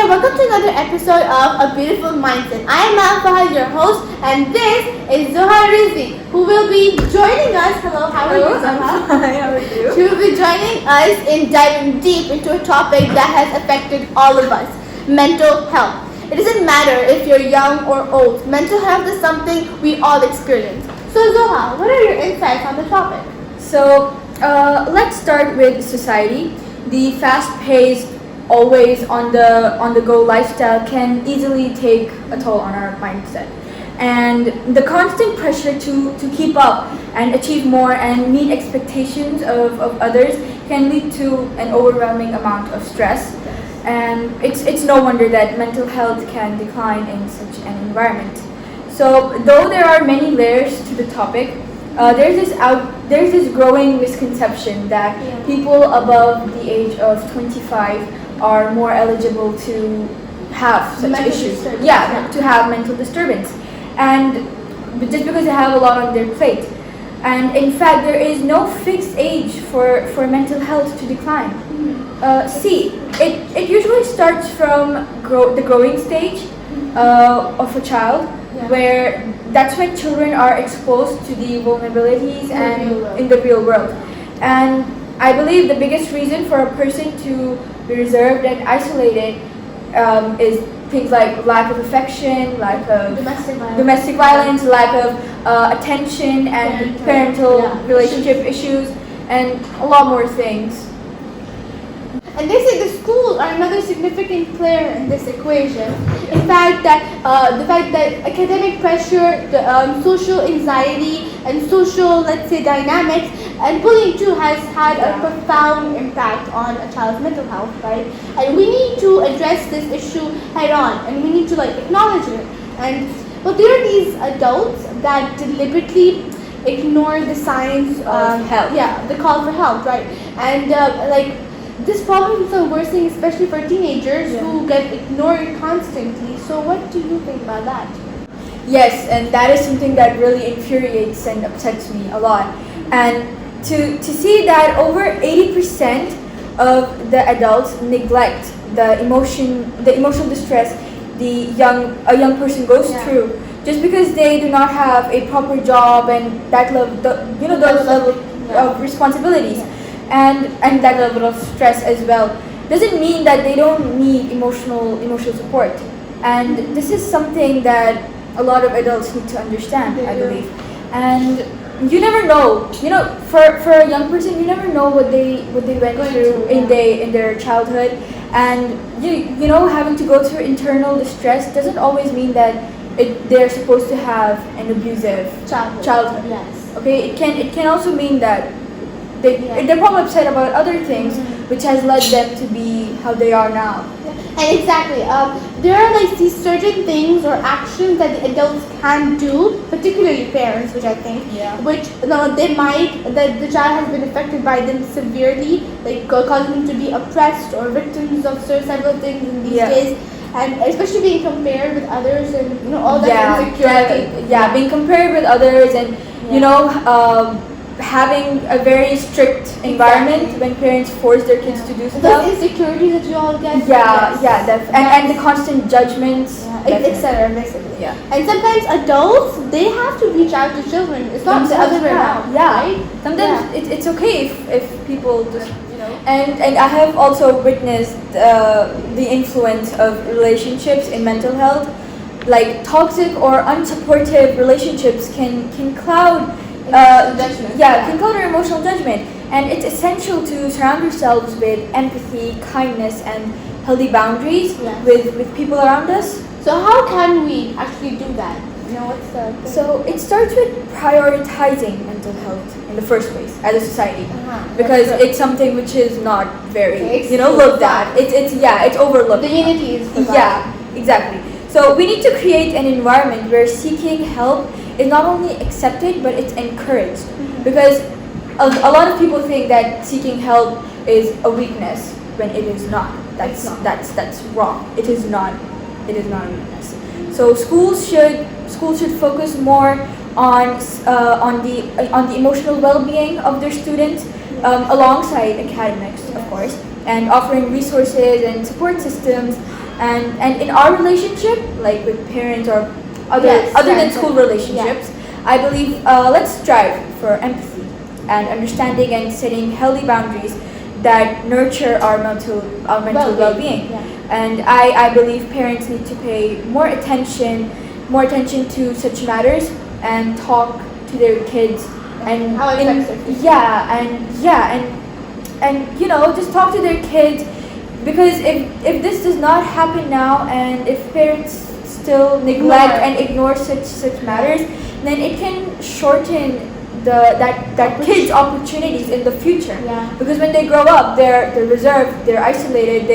welcome to another episode of A Beautiful Mindset. I am Fahad, your host, and this is Zuha who will be joining us. Hello, how are you, Zuha? Hi, how are you? She will be joining us in diving deep into a topic that has affected all of us, mental health. It doesn't matter if you're young or old, mental health is something we all experience. So Zuha, what are your insights on the topic? So, let's start with society. The fast-paced, always on the go lifestyle can easily take a toll on our mindset. And the constant pressure to keep up and achieve more and meet expectations of others can lead to an overwhelming amount of stress. And it's no wonder that mental health can decline in such an environment. So though there are many layers to the topic, there's this growing misconception that people above the age of 25 are more eligible to have such issues. To have mental disturbance, and just because they have a lot on their plate. And in fact, there is no fixed age for mental health to decline. It usually starts from the growing stage of a child, where that's when children are exposed to the vulnerabilities and in the real world. And I believe the biggest reason for a person to be reserved and isolated is things like lack of affection, lack of domestic violence, lack of attention and parental relationship issues, and a lot more things. And they say the schools are another significant player in this equation. In fact, the fact that academic pressure, the social anxiety, and social, let's say, dynamics, and bullying too has had a profound impact on a child's mental health, right? And we need to address this issue head on, and we need to acknowledge it. And there are these adults that deliberately ignore the signs of help. The call for help, right? And this problem is worsening, especially for teenagers who get ignored constantly. So what do you think about that? Yes, and that is something that really infuriates and upsets me a lot. And to see that over 80% of the adults neglect the emotional distress a young person goes through, just because they do not have a proper job and those level of responsibilities. And that level of stress as well doesn't mean that they don't need emotional support. And this is something that a lot of adults need to understand, I believe. And you never know, for a young person, you never know what they went through in their childhood. And having to go through internal distress doesn't always mean that they're supposed to have an abusive childhood. Yes. Okay, it can also mean that they're probably upset about other things, which has led them to be how they are now. And exactly, there are these certain things or actions that the adults can do, particularly parents, which I think, which that the child has been affected by them severely, causing them to be oppressed or victims of several things in these days. And especially being compared with others and all that insecurity. Being compared with others and having a very strict environment when parents force their kids to do stuff. Those insecurities that you all get. And the constant judgments, etc. Basically. Yeah. And sometimes adults, they have to reach out to children. It's not the other way around. Right? Sometimes it's okay if people just And I have also witnessed the influence of relationships in mental health. Like toxic or unsupportive relationships can cloud can cloud our emotional judgment. And it's essential to surround yourselves with empathy, kindness, and healthy boundaries with people around us. So how can we actually do that? So it starts with prioritizing mental health in the first place as a society, because it's something which is not very looked at. It's overlooked. The unity is exactly. So we need to create an environment where seeking help is not only accepted but it's encouraged, because a lot of people think that seeking help is a weakness when it is not. That's wrong. It is not a weakness. So schools should focus more on the emotional well-being of their students, alongside academics, of course, and offering resources and support systems And in our relationship, like with parents or other Yes, other than yes, school yes. relationships, I believe let's strive for empathy and understanding and setting healthy boundaries that nurture our mental well-being. Yeah. And I believe parents need to pay more attention to such matters and talk to their kids and How it affects their future. and just talk to their kids, because if this does not happen now and if parents still neglect and ignore such matters, then it can shorten that kids' opportunities in the future. Yeah. Because when they grow up, they're reserved, they're isolated,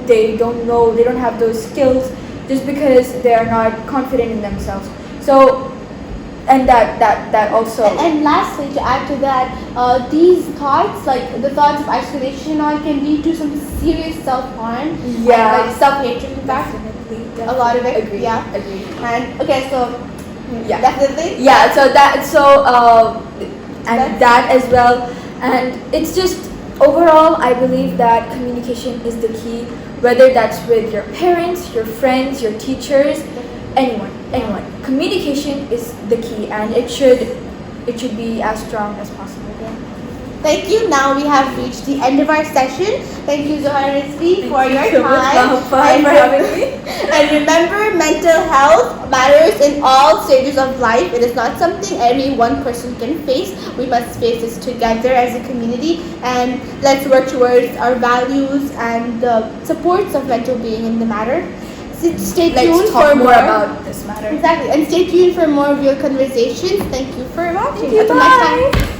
they don't know, they don't have those skills just because they are not confident in themselves. So, and that also. And lastly, to add to that, these thoughts, like the thoughts of isolation and all, can lead to some serious self-harm. Yeah. And, like self-hatred, in fact. Definitely. A lot of it. Agree. Yeah. Agree. And okay, so Yeah. definitely. Yeah, and that as well, and it's just overall I believe that communication is the key, whether that's with your parents, your friends, your teachers, anyone. Communication is the key, and it should be as strong as possible. Thank you. Now we have reached the end of our session. Thank you, Zuha and Rizvi, for your so much, time. Maham, for having me. And remember, mental health matters in all stages of life. It is not something any one person can face. We must face this together as a community, and let's work towards our values and the supports of mental being in the matter. Stay tuned Let's talk for more about this matter. Exactly, and stay tuned for more real conversations. Thank you for watching. Thank you, Until next bye. time.